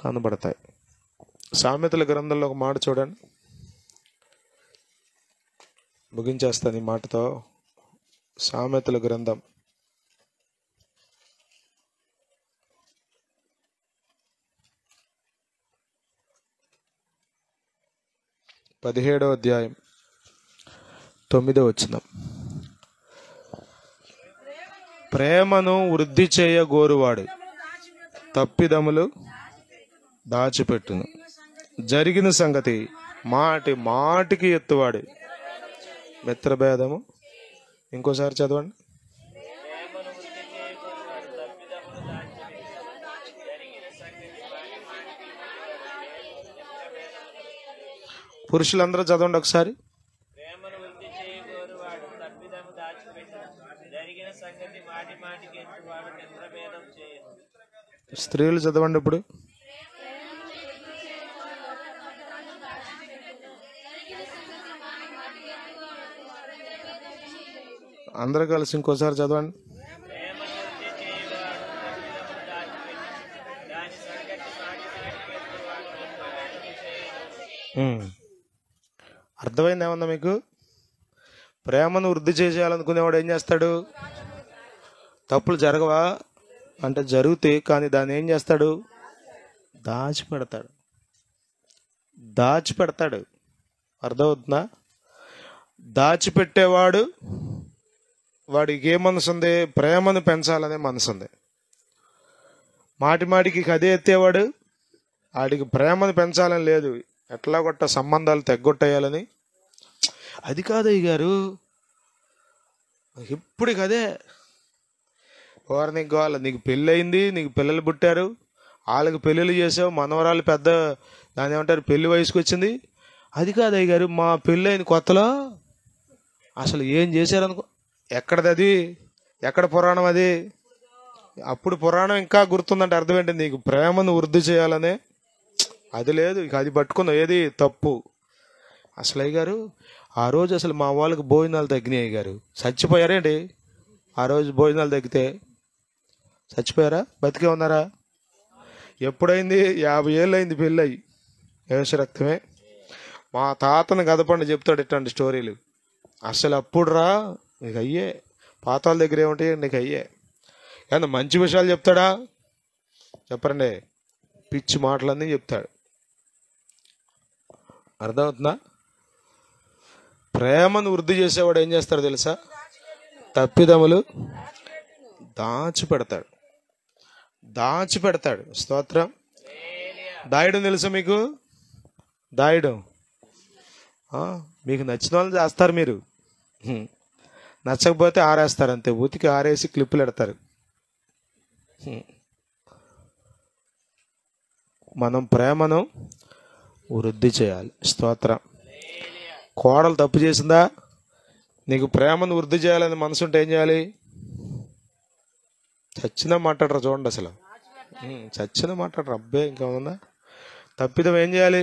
కనబడతాయి. సామెతల గ్రంథంలో ఒక మాట చూడండి, ముగించేస్తాను ఈ మాటతో. సామెతల గ్రంథం 17వ అధ్యాయం 9వ వచనం. ప్రేమను వృద్ధి చేయ గోరువాడు తప్పిదములు దాచిపెట్టును, జరిగిన సంగతి మాటికి ఎత్తువాడు మిత్రభేదము. ఇంకోసారి చదవండి. పురుషులందరూ చదవండి ఒకసారి. స్త్రీలు చదవండి ఇప్పుడు. అందరూ కలిసి ఇంకోసారి చదవండి. అర్థమైంది ఏమన్నా మీకు? ప్రేమను వృద్ధి చేసేయాలనుకునేవాడు ఏం చేస్తాడు? తప్పులు జరగవా అంటే జరుగుతాయి, కానీ దాన్ని ఏం చేస్తాడు? దాచిపెడతాడు. అర్థమవుతుందా? దాచిపెట్టేవాడు వాడికి ఏ మనసు ఉంది? ప్రేమను పెంచాలనే మనసు ఉంది. మాటికి కదే ఎత్తేవాడు వాడికి ప్రేమను పెంచాలని లేదు, ఎట్లా కొట్ట సంబంధాలు తెగ్గొట్టేయాలని. అది కాదయ్య గారు, ఇప్పుడు కదే నీకు కావాలి. నీకు పెళ్ళి అయింది, నీకు పిల్లలు పుట్టారు, వాళ్ళకి పెళ్ళిళ్ళు చేసావు, మనవరాలు పెద్ద దాని ఏమంటారు పెళ్లి వయసుకు వచ్చింది. అది కాదయ్య గారు, మా పెళ్ళి అయిన కొత్తలో అసలు ఏం చేశారనుకో. ఎక్కడది అది? ఎక్కడ పురాణం అది? అప్పుడు పురాణం ఇంకా గుర్తుందంటే అర్థం ఏంటి? నీకు ప్రేమను వృద్ధి చేయాలనే అది లేదు. ఇక అది పట్టుకుందాం, ఏది తప్పు. అసలు అయ్య గారు ఆ రోజు అసలు మా వాళ్ళకి భోజనాలు తగ్గినాయి అయ్య గారు. చచ్చిపోయారేంటి? ఆ రోజు భోజనాలు తగ్గితే చచ్చిపోయారా? బతికే ఉన్నారా? ఎప్పుడైంది? 50 ఏళ్ళు అయింది పెళ్ళి అయ్యి. యేసు రక్తమే. మా తాతను గదపండి చెప్తాడు ఇట్లాంటి స్టోరీలు. అసలు అప్పుడు రా నీకు అయ్యే, పాతాల దగ్గర ఏముంటాయి నీకు అయ్యే. ఏమన్నా మంచి విషయాలు చెప్తాడా? చెప్పండి, పిచ్చి మాటలన్నీ చెప్తాడు. అర్థమవుతుందా? ప్రేమను వృద్ధి చేసేవాడు ఏం చేస్తాడు తెలుసా? తప్పిదములు దాచిపెడతాడు. స్తోత్రం. దాయడం తెలుసా మీకు? దాయడం మీకు నచ్చిన వాళ్ళు చేస్తారు మీరు. నచ్చకపోతే ఆరేస్తారు అంతే, ఉతికి ఆరేసి క్లిప్పులు పెడతారు. మనం ప్రేమను వృద్ధి చేయాలి. స్తోత్రం. కోడలు తప్పు చేసిందా, నీకు ప్రేమను వృద్ధి చేయాలని మనసు ఉంటే ఏం చేయాలి? చచ్చినా మాట్లాడరు చూడండి, అసలు చచ్చినా మాట్లాడరు. అబ్బే ఇంకా ఉందా? తప్పిదం ఏం చేయాలి?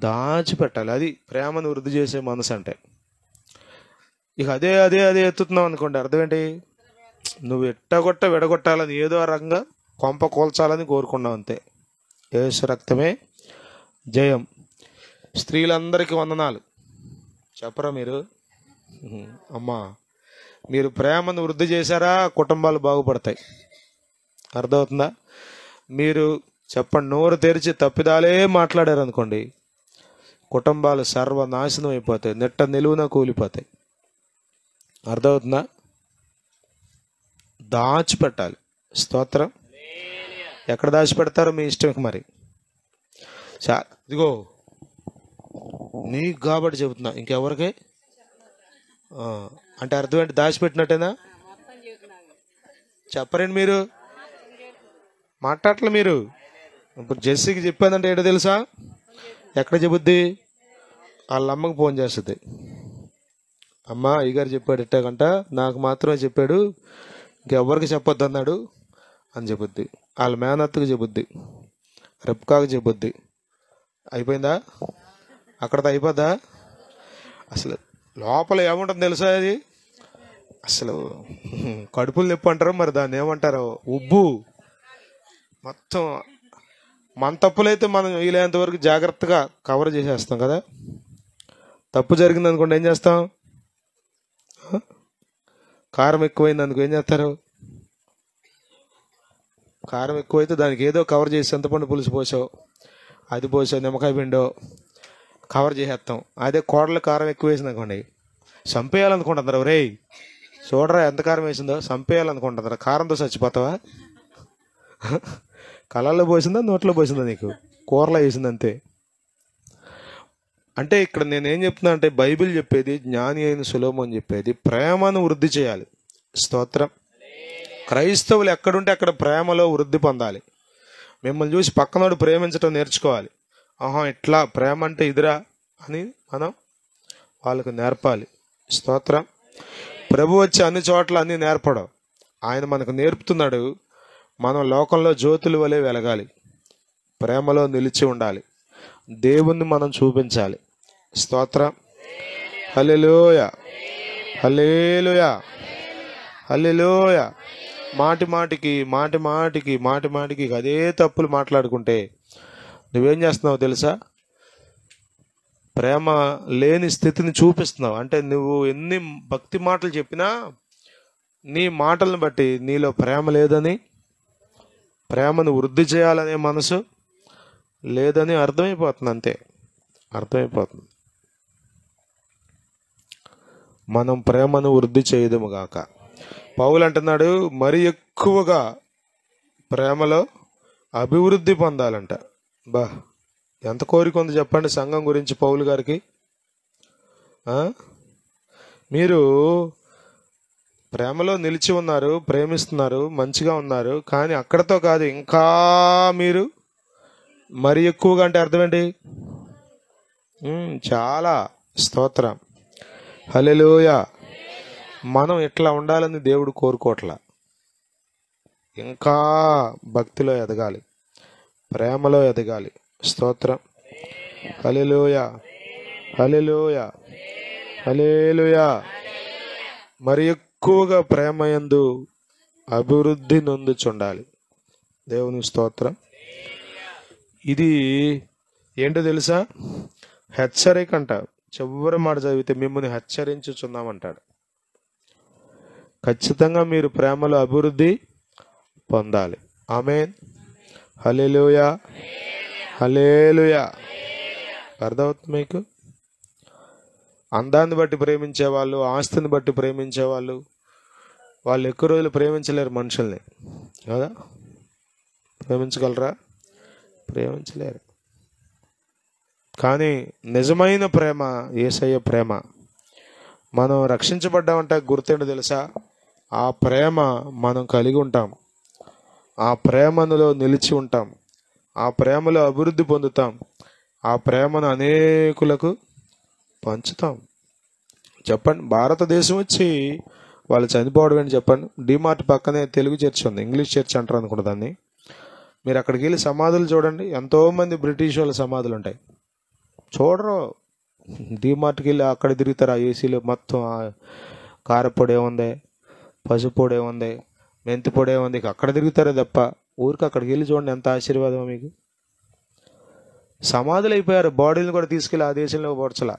దాచిపెట్టాలి. అది ప్రేమను వృద్ధి చేసే మనసు అంటే. ఇక అదే అదే అదే ఎత్తుతున్నావు అనుకోండి, అర్థం ఏంటి? నువ్వు ఎట్టగొట్ట విడగొట్టాలని, ఏదో రకంగా కొంప కోల్చాలని కోరుకున్నావు అంతే. యేసు రక్తమే జయం. స్త్రీలందరికీ వందనాలు చెప్పరా మీరు? అమ్మా, మీరు ప్రేమను వృద్ధి చేశారా, కుటుంబాలు బాగుపడతాయి. అర్థమవుతుందా? మీరు చెప్పండి, నోరు తెరిచి తప్పిదాలే మాట్లాడారు అనుకోండి, కుటుంబాలు సర్వనాశనం అయిపోతాయి, నెట్ట నిలువున కూలిపోతాయి. అర్థమవుతుందా? దాచిపెట్టాలి. స్తోత్రం. ఎక్కడ దాచిపెడతారో మీ ఇష్టం. మరి ఇదిగో నీకు కాబట్టి చెబుతున్నా, ఇంకెవరికి అంటే అర్థం ఏంటి? దాచిపెట్టినట్టేనా? చెప్పరండి మీరు, మాట్లాడలే మీరు. ఇప్పుడు జెస్సీకి చెప్పానంటే ఏంటో తెలుసా? ఎక్కడ చెబుద్ది? వాళ్ళ అమ్మకి ఫోన్ చేస్తుంది. అమ్మ, అయ్యగారు చెప్పాడు ఇట్టాకంట, నాకు మాత్రమే చెప్పాడు, ఇంకెవరికి చెప్పొద్దు అన్నాడు అని చెబుద్ది. వాళ్ళ మేనత్తకు చెబుద్ది, రెప్కాకు చెబుద్ది. అయిపోయిందా? అక్కడతో అయిపోద్దా? అసలు లోపల ఏముంటుంది తెలుసా? అది అసలు కడుపులు నొప్పి అంటారు, మరి దాన్ని ఏమంటారో, ఉబ్బు మొత్తం. మన తప్పులైతే మనం వీలైనంత వరకు జాగ్రత్తగా కవర్ చేసేస్తాం కదా. తప్పు జరిగింది అనుకోండి, ఏం చేస్తాం? కారం ఎక్కువైంది అనుకో, ఏం చేస్తారు? కారం ఎక్కువైతే దానికి ఏదో కవర్ చేసి చింతపండు పులుసు పోసో, అది పోసో, నిమ్మకాయ పిండో కవర్ చేసేస్తాం. అదే కోడలు కారం ఎక్కువ వేసింది అనుకోండి, చంపేయాలనుకుంటున్నారు. రే చూడరా ఎంత కారం వేసిందో, చంపేయాలనుకుంటున్నారు. కారంతో చచ్చిపోతావా? కళ్ళల్లో పోసిందా, నోట్లో పోసిందా? నీకు కూరలో వేసింది అంతే. అంటే ఇక్కడ నేనేం చెప్తున్నా అంటే, బైబిల్ చెప్పేది, జ్ఞాని అయిన సొలొమోను చెప్పేది, ప్రేమను వృద్ధి చేయాలి. స్తోత్రం. క్రైస్తవులు ఎక్కడుంటే అక్కడ ప్రేమలో వృద్ధి పొందాలి. మిమ్మల్ని చూసి పక్కనోడు ప్రేమించడం నేర్చుకోవాలి. ఆహా, ఇట్లా ప్రేమ అంటే ఇదిరా అని మనం వాళ్ళకు నేర్పాలి. స్తోత్రం. ప్రభు వచ్చి అన్ని చోట్ల అన్నీ నేర్పడం, ఆయన మనకు నేర్పుతున్నాడు. మనం లోకంలో జ్యోతుల వలె వెలగాలి, ప్రేమలో నిలిచి ఉండాలి, దేవుణ్ణి మనం చూపించాలి. స్తోత్రం. హల్లెలూయా, హల్లెలూయా, హల్లెలూయా. మాటి మాటికి అదే తప్పులు మాట్లాడుకుంటే నువ్వేం చేస్తున్నావు తెలుసా? ప్రేమ లేని స్థితిని చూపిస్తున్నావు. అంటే నువ్వు ఎన్ని భక్తి మాటలు చెప్పినా నీ మాటలను బట్టి నీలో ప్రేమ లేదని, ప్రేమను వృద్ధి చేయాలనే మనసు లేదని అర్థమైపోతుంది. అంతే, అర్థమైపోతుంది. మనం ప్రేమను వృద్ధి చేయదము గాక. పౌలు అంటున్నాడు, మరి ఎక్కువగా ప్రేమలో అభివృద్ధి పొందాలంట. బా, ఎంత కోరిక ఉంది చెప్పండి సంఘం గురించి పౌలు గారికి. మీరు ప్రేమలో నిలిచి ఉన్నారు, ప్రేమిస్తున్నారు, మంచిగా ఉన్నారు, కానీ అక్కడతో కాదు, ఇంకా మీరు మరి ఎక్కువగా అంటే అర్థం ఏంటి? చాలా. స్తోత్రం. హల్లెలూయా. మనం ఇట్లా ఉండాలని దేవుడు కోరుకోవట్లా. ఇంకా భక్తిలో ఎదగాలి, ప్రేమలో ఎదగాలి. స్తోత్రం. హల్లెలూయా, హల్లెలూయా, హల్లెలూయా. మరి ఎక్కువగా ప్రేమయందు అభివృద్ధి నొందుచుండాలి. దేవుని స్తోత్రం. ఇది ఏంటో తెలుసా? హెచ్చరిక అంట. చివరి మాట చదివితే, మిమ్మల్ని హెచ్చరించుచున్నామంటాడు. ఖచ్చితంగా మీరు ప్రేమలో అభివృద్ధి పొందాలి. ఆమేన్. హల్లెలూయా, హల్లెలూయా. అర్థమవుతుంది మీకు? అందాన్ని బట్టి ప్రేమించేవాళ్ళు, ఆస్తిని బట్టి ప్రేమించేవాళ్ళు, వాళ్ళు ఎక్కువ రోజులు ప్రేమించలేరు మనుషుల్ని కదా. ప్రేమించగలరా? ప్రేమించలేరు. కానీ నిజమైన ప్రేమ యేసయ్య ప్రేమ. మనం రక్షించబడ్డామంటే గుర్తేంటో తెలుసా? ఆ ప్రేమ మనం కలిగి ఉంటాం, ఆ ప్రేమలో నిలిచి ఉంటాం, ఆ ప్రేమలో అభివృద్ధి పొందుతాం, ఆ ప్రేమను అనేకులకు పంచుతాం. చెప్పండి, భారతదేశం వచ్చి వాళ్ళు చనిపోవడం ఏంటి చెప్పండి? డిమార్ట్ పక్కనే తెలుగు చర్చ్ ఉంది, ఇంగ్లీష్ చర్చ్ అంటారు అనుకుంటా దాన్ని. మీరు అక్కడికి వెళ్ళి సమాధులు చూడండి, ఎంతోమంది బ్రిటిష్ వాళ్ళ సమాధులు ఉంటాయి. చూడరు. డిమార్ట్కి వెళ్ళి అక్కడ తిరుగుతారు, ఆ ఏసీలో మొత్తం కారపొడి ఏముంది, పసుపు పొడి ఏముంది, మెంతి పొడి ఏముంది, అక్కడ తిరుగుతారే తప్ప ఊరికి అక్కడికి వెళ్ళి చూడండి, ఎంత ఆశీర్వాదం మీకు. సమాధులు అయిపోయారు, బాడీలు కూడా తీసుకెళ్ళి ఆ దేశంలో పోడ్చలా.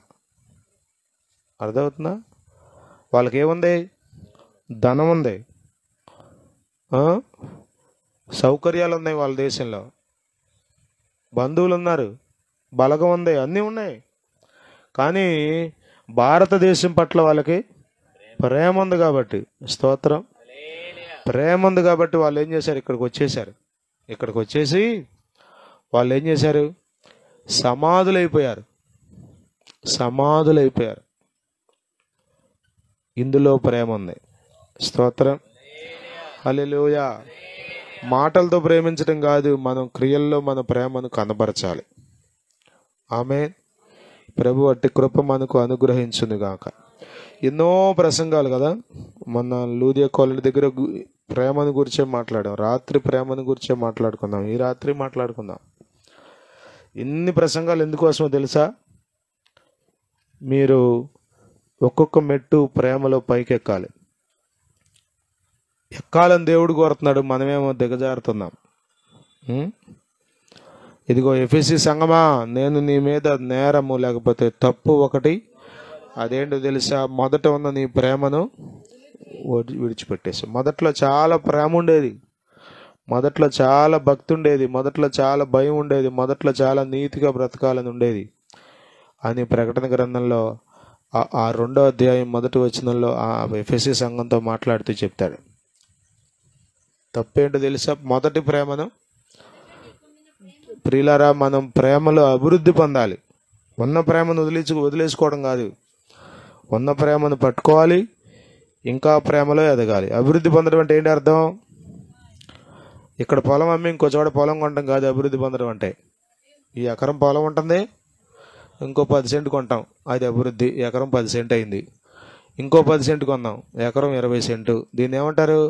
అర్థమవుతుందా? వాళ్ళకి ఏముంది? ధనం ఉంది, సౌకర్యాలు ఉన్నాయి, వాళ్ళ దేశంలో బంధువులు ఉన్నారు, బలగం ఉంది, అన్నీ ఉన్నాయి. కానీ భారతదేశం పట్ల వాళ్ళకి ప్రేమ ఉంది కాబట్టి, స్తోత్రం, ప్రేమ ఉంది కాబట్టి వాళ్ళు ఏం చేశారు? ఇక్కడికి వచ్చేసారు. ఇక్కడికి వచ్చేసి వాళ్ళు ఏం చేశారు? సమాధులైపోయారు, సమాధులైపోయారు. ఇందులో ప్రేమ ఉంది. స్తోత్రం, హల్లెలూయా. మాటలతో ప్రేమించడం కాదు, మనం క్రియల్లో మన ప్రేమను కనబరచాలి. ఆమేన్. ప్రభు అట్టి కృప మనకు అనుగ్రహించును గాక. ఎన్నో ప్రసంగాలు కదా, మొన్న లూదియా కాలనీ దగ్గర ప్రేమను గురించే మాట్లాడాం, రాత్రి ప్రేమను గురించే మాట్లాడుకుందాం, ఈ రాత్రి మాట్లాడుకుందాం. ఇన్ని ప్రసంగాలు ఎందుకోసమో తెలుసా? మీరు ఒక్కొక్క మెట్టు ప్రేమలో పైకి ఎక్కాలి. ఎక్కాలని దేవుడు కోరుతున్నాడు, మనమేమో దిగజారుతున్నాం. ఇదిగో ఎఫెసీ సంగమా, నేను నీ మీద నేరము లేకపోతే తప్పు ఒకటి, అదేంటో తెలుసా? మొదట ఉన్న నీ ప్రేమను విడిచిపెట్టేసి. మొదట్లో చాలా ప్రేమ ఉండేది, మొదట్లో చాలా భక్తి ఉండేది, మొదట్లో చాలా భయం ఉండేది, మొదట్లో చాలా నీతిగా బ్రతకాలని ఉండేది అని ప్రకటన గ్రంథంలో ఆ 2వ అధ్యాయం 1వ వచనంలో ఆ ఎఫెసీ సంఘంతో మాట్లాడుతూ చెప్తాడు. తప్పేంటో తెలుసా? మొదటి ప్రేమను. ప్రియులారా, మనం ప్రేమలో అభివృద్ధి పొందాలి. ఉన్న ప్రేమను వదిలేసుకోవడం కాదు, ఉన్న ప్రేమను పట్టుకోవాలి, ఇంకా ప్రేమలో ఎదగాలి. అభివృద్ధి పొందడం అంటే ఏంటి అర్థం? ఇక్కడ పొలం అమ్మి ఇంకో చోట పొలం కొనడం కాదు అభివృద్ధి పొందడం అంటే. ఈ ఎకరం పొలం ఉంటుంది, ఇంకో 10 సెంటు కొంటాం, అది అభివృద్ధి. ఎకరం 10 సెంటు అయింది, ఇంకో 10 సెంటు కొందాం, ఎకరం 20 సెంటు. దీన్ని ఏమంటారు?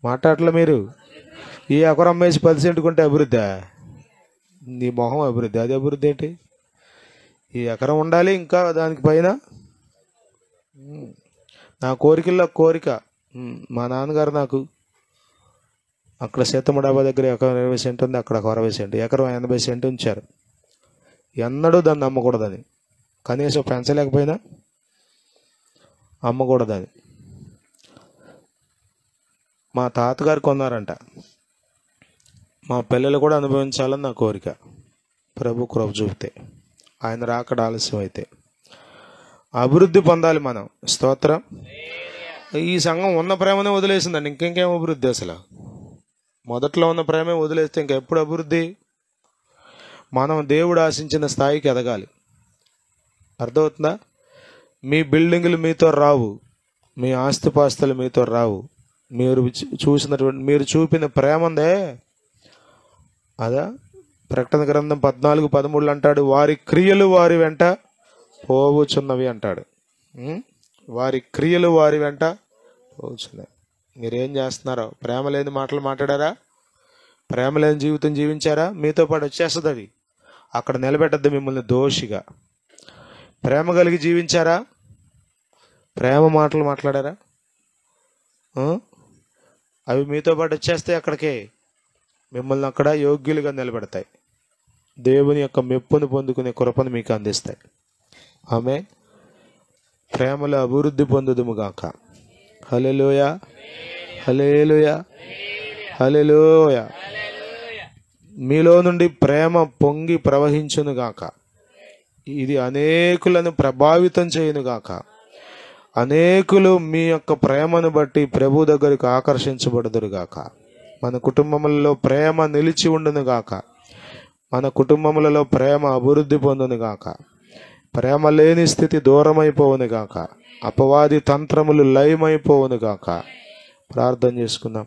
మాట్లాడలే మీరు. ఈ ఎకరం అమ్మేసి 10 సెంటు కొంటే అభివృద్ధి? నీ మొహం అభివృద్ధి, అది అభివృద్ధి ఏంటి? ఈ ఎకరం ఉండాలి, ఇంకా దానికి పైన. నా కోరికల్లో కోరిక, మా నాన్నగారు నాకు అక్కడ సీతమ్మడాబా దగ్గర ఎకరం 20 సెంటు ఉంది, అక్కడ 60 సెంటు, ఎకరం 80 సెంటు ఉంచారు. ఎన్నడూ దాన్ని అమ్మకూడదని, కనీసం పెంచలేకపోయినా అమ్మకూడదని. మా తాతగారు కొన్నారంట, మా పిల్లలు కూడా అనుభవించాలని నా కోరిక. ప్రభు కృప చూపితే, ఆయన రాకడ ఆలస్యం అయితే. అభివృద్ధి పొందాలి మనం. స్తోత్రం. ఈ సంఘం ఉన్న ప్రేమనే వదిలేసిందండి, ఇంకేం అభివృద్ధి? అసలు మొదట్లో ఉన్న ప్రేమే వదిలేస్తే ఇంకెప్పుడు అభివృద్ధి? మనం దేవుడు ఆశించిన స్థాయికి ఎదగాలి. అర్థమవుతుందా? మీ బిల్డింగులు మీతో రావు, మీ ఆస్తిపాస్తులు మీతో రావు. మీరు చూపిన ప్రేమ ఉందే, అదా ప్రకటన గ్రంథం 14:13 అంటాడు, వారి క్రియలు వారి వెంట పోవుచున్నవి అంటాడు. వారి క్రియలు వారి వెంట పోవుచున్నవి. మీరేం చేస్తున్నారో? ప్రేమ లేని మాటలు మాట్లాడారా? ప్రేమ లేని జీవితం జీవించారా? మీతో పాటు వచ్చేస్తుంది అది, అక్కడ నిలబెట్టద్దు మిమ్మల్ని దోషిగా. ప్రేమ కలిగి జీవించారా? ప్రేమ మాటలు మాట్లాడారా? అవి మీతో పాటు వచ్చేస్తాయి, అక్కడికే మిమ్మల్ని అక్కడ యోగ్యులుగా నిలబెడతాయి. దేవుని యొక్క మెప్పును పొందుకునే కృపను మీకు అందిస్తాయి. ఆమె ప్రేమలో అభివృద్ధి పొందుదుముగాక. హల్లెలూయా, హల్లెలూయా, హల్లెలూయా. మీలో నుండి ప్రేమ పొంగి ప్రవహించునుగాక. ఇది అనేకులను ప్రభావితం చేయునుగాక. అనేకులు మీ యొక్క ప్రేమను బట్టి ప్రభు దగ్గరకు ఆకర్షించబడుదురుగాక. మన కుటుంబములలో ప్రేమ నిలిచి ఉండునుగాక. మన కుటుంబములలో ప్రేమ అభివృద్ధి పొందునుగాక. ప్రేమ లేని స్థితి దూరమైపోవును గాక. అపవాది తంత్రములు లయమైపోవును గాక. ప్రార్థన చేసుకుందాం.